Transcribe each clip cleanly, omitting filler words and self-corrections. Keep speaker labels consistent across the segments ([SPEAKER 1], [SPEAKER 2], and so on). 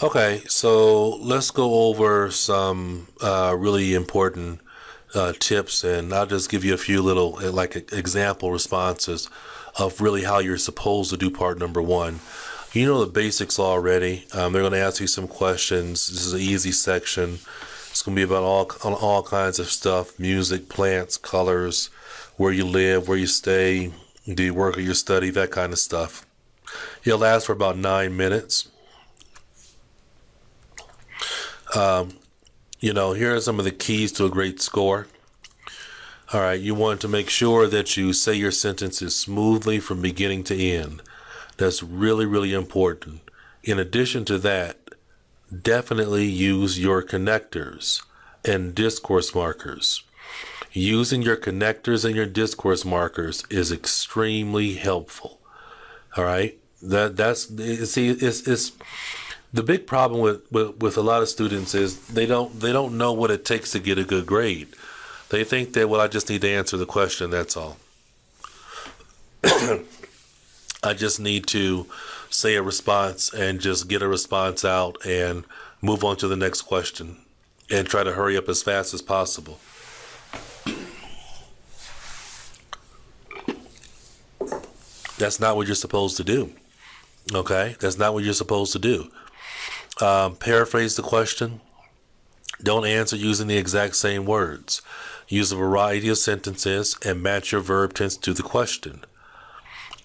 [SPEAKER 1] Okay, so let's go over some really important tips, and I'll just give you a few little example responses of really how you're supposed to do part number one. You know the basics already. They're going to ask you some questions. This is an easy section. It's going to be about all kinds of stuff: music, plants, colors, where you live, where you stay, do you work or you study, that kind of stuff. It'll last for about 9 minutes. Here are some of the keys to a great score. All right, you want to make sure that you say your sentences smoothly from beginning to end. That's really, really important. In addition to that, definitely use your connectors and discourse markers. Using your connectors and your discourse markers is extremely helpful. All right, that's see, it's the big problem with a lot of students is they don't know what it takes to get a good grade. They think that, well, I just need to answer the question, that's all. I just need to say a response and just get a response out and move on to the next question and try to hurry up as fast as possible. That's not what you're supposed to do. Okay? That's not what you're supposed to do. Paraphrase the question. Don't answer using the exact same words. Use a variety of sentences and match your verb tense to the question.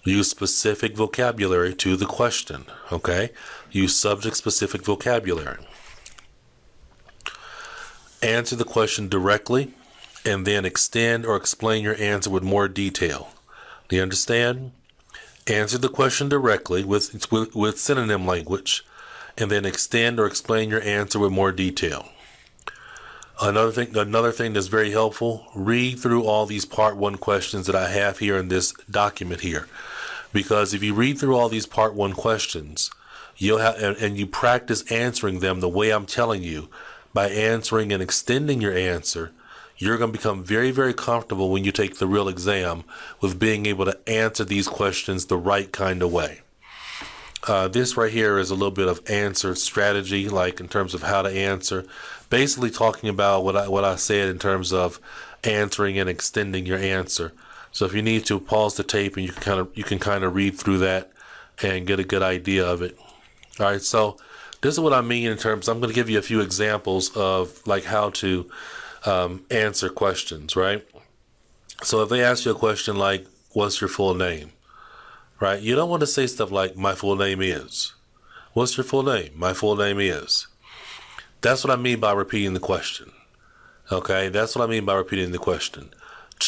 [SPEAKER 1] Use specific vocabulary to the question. Okay? Use subject-specific vocabulary. Answer the question directly and then extend or explain your answer with more detail. Do you understand? Answer the question directly with synonym language and then extend or explain your answer with more detail. Another thing that's very helpful, read through all these part one questions that I have here in this document here. Because if you read through all these part one questions, you'll have and you practice answering them the way I'm telling you, by answering and extending your answer, you're going to become very, very comfortable when you take the real exam with being able to answer these questions the right kind of way. This right here is a little bit of answer strategy, like in terms of how to answer. Basically talking about what I said in terms of answering and extending your answer. So if you need to, pause the tape and you can kind of read through that and get a good idea of it. All right, so this is what I mean in terms. I'm going to give you a few examples of like how to answer questions, right? So if they ask you a question like, "What's your full name?" Right? You don't want to say stuff like, "My full name is." What's your full name? My full name is. That's what I mean by repeating the question. Okay, that's what I mean by repeating the question.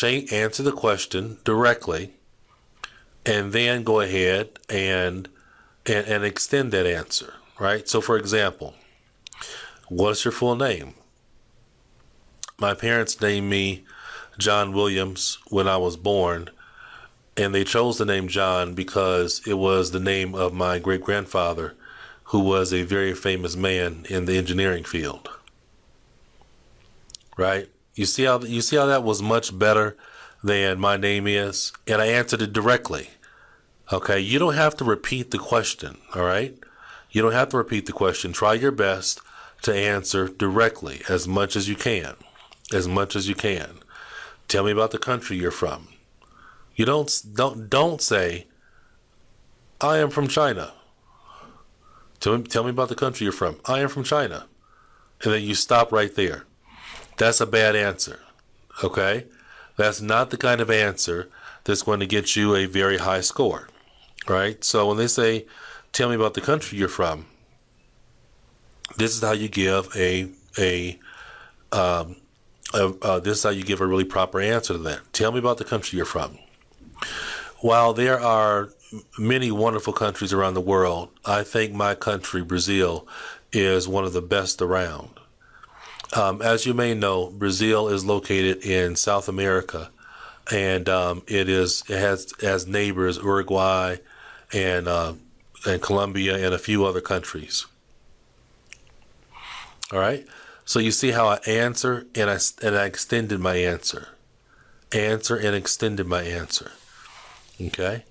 [SPEAKER 1] Answer the question directly, and then go ahead and extend that answer. Right. So, for example, what's your full name? My parents named me John Williams when I was born, and they chose the name John because it was the name of my great-grandfather, who was a very famous man in the engineering field. Right? You see how that was much better than "my name is," and I answered it directly. Okay, you don't have to repeat the question, all right? You don't have to repeat the question. Try your best to answer directly as much as you can. As much as you can. Tell me about the country you're from. You don't say, "I am from China." Tell me about the country you're from. "I am from China." And then you stop right there. That's a bad answer. Okay? That's not the kind of answer that's going to get you a very high score. Right? So when they say, "Tell me about the country you're from," this is how you give this is how you give a really proper answer to that. Tell me about the country you're from. While there are many wonderful countries around the world, I think my country, Brazil, is one of the best around. As you may know, Brazil is located in South America, and it has neighbors Uruguay and Colombia and a few other countries. All right. So you see how I answer and I extended my answer. Answer and extended my answer. Okay.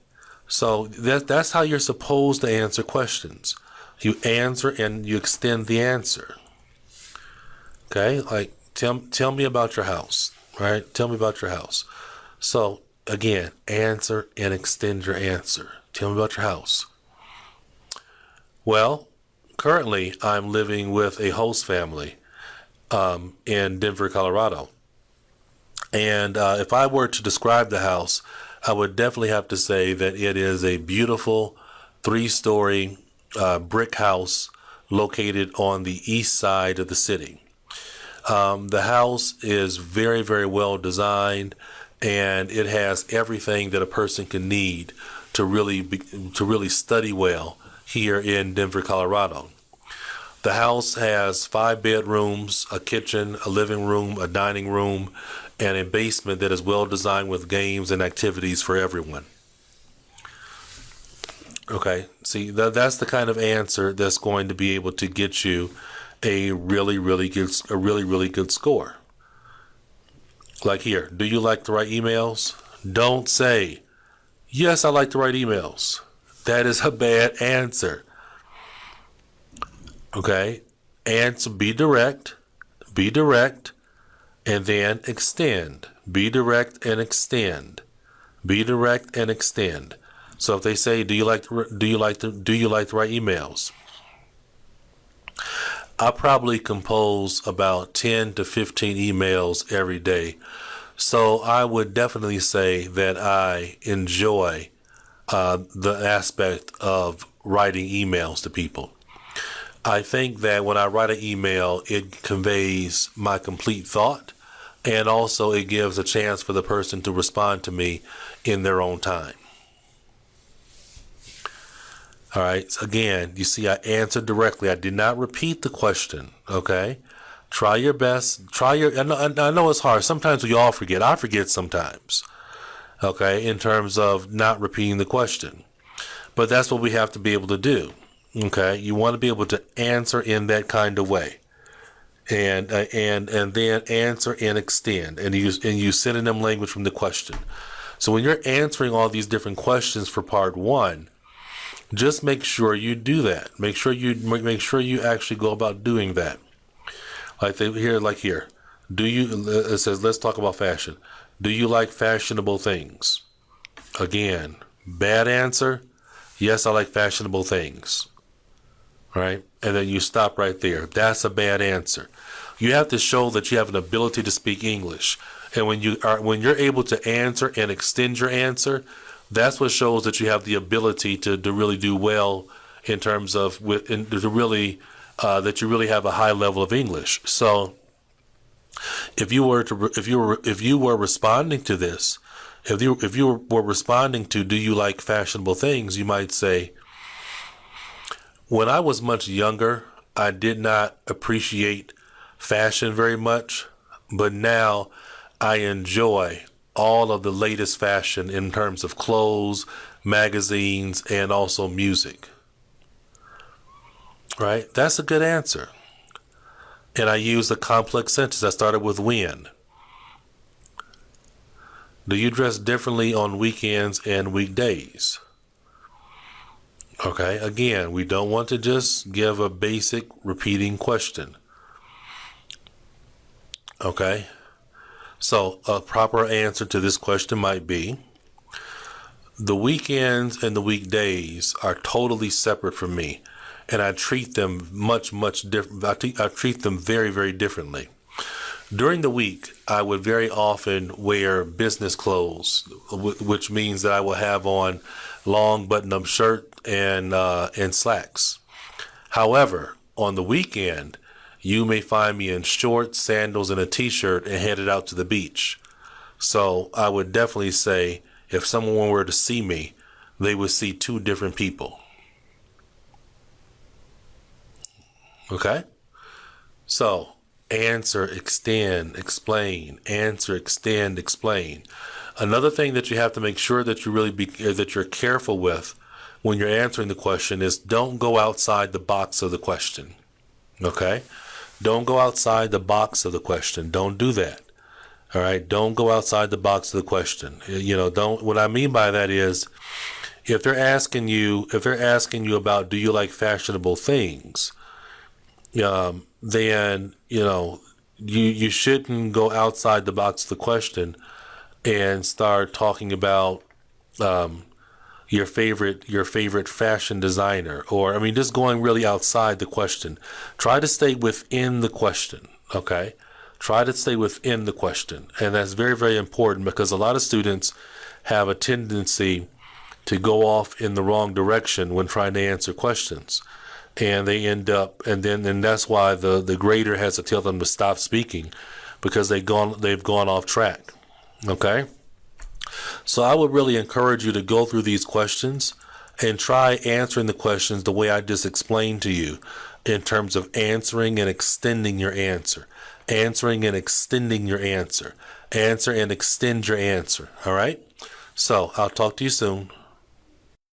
[SPEAKER 1] So that's how you're supposed to answer questions. You answer and you extend the answer. Okay, like tell me about your house, right? Tell me about your house. So again, answer and extend your answer. Tell me about your house. Well, currently I'm living with a host family in Denver, Colorado. And if I were to describe the house, I would definitely have to say that it is a beautiful 3-story brick house located on the east side of the city. The house is very, very well designed, and it has everything that a person can need to really study well here in Denver, Colorado. The house has 5 bedrooms, a kitchen, a living room, a dining room, and a basement that is well designed with games and activities for everyone. Okay, see, that's the kind of answer that's going to be able to get you a really, really good score. Like here, do you like to write emails? Don't say, yes, I like to write emails. That is a bad answer. Okay, answer, be direct, and then extend. Be direct and extend. Be direct and extend. So if they say, do you like to write emails? I probably compose about 10 to 15 emails every day. So I would definitely say that I enjoy the aspect of writing emails to people. I think that when I write an email, it conveys my complete thought, and also it gives a chance for the person to respond to me in their own time. All right. So again, you see, I answered directly. I did not repeat the question. Okay. Try your best. I know it's hard. Sometimes we all forget. I forget sometimes. Okay. In terms of not repeating the question. But that's what we have to be able to do. Okay. You want to be able to answer in that kind of way. And then answer and extend. And use synonym language from the question. So when you're answering all these different questions for part 1, just make sure you do that. Make sure you actually go about doing that. Like here. It says, let's talk about fashion. Do you like fashionable things? Again, bad answer. Yes, I like fashionable things. Right? And then you stop right there. That's a bad answer. You have to show that you have an ability to speak English. And when you're able to answer and extend your answer, that's what shows that you have the ability to really do well in terms of that you really have a high level of English. So if you were responding to this, if you were responding to, do you like fashionable things, you might say, when I was much younger, I did not appreciate fashion very much, but now I enjoy all of the latest fashion in terms of clothes, magazines, and also music. Right? That's a good answer. And I used a complex sentence. I started with when. Do you dress differently on weekends and weekdays? Okay, again, we don't want to just give a basic repeating question. Okay? So a proper answer to this question might be, the weekends and the weekdays are totally separate from me, and I treat them much different. I treat them very, very differently. During the week, I would very often wear business clothes, which means that I will have on long button-up shirt and slacks. However, on the weekend, you may find me in shorts, sandals, and a t-shirt and headed out to the beach. So I would definitely say if someone were to see me, they would see 2 different people. Okay? So answer, extend, explain. Answer, extend, explain. Another thing that you have to make sure that that you're careful with when you're answering the question is, don't go outside the box of the question. Okay? Don't go outside the box of the question. Don't do that. All right? Don't go outside the box of the question. What I mean by that is, If they're asking you about, do you like fashionable things, then you shouldn't go outside the box of the question and start talking about your favorite fashion designer, or just going really outside the question. Try to stay within the question. Okay, try to stay within the question, and that's very, very important, because a lot of students have a tendency to go off in the wrong direction when trying to answer questions, and they end up, and that's why the grader has to tell them to stop speaking, because they've gone off track. Okay, so I would really encourage you to go through these questions and try answering the questions the way I just explained to you, in terms of answering and extending your answer. Answering and extending your answer. Answer and extend your answer. All right? So I'll talk to you soon.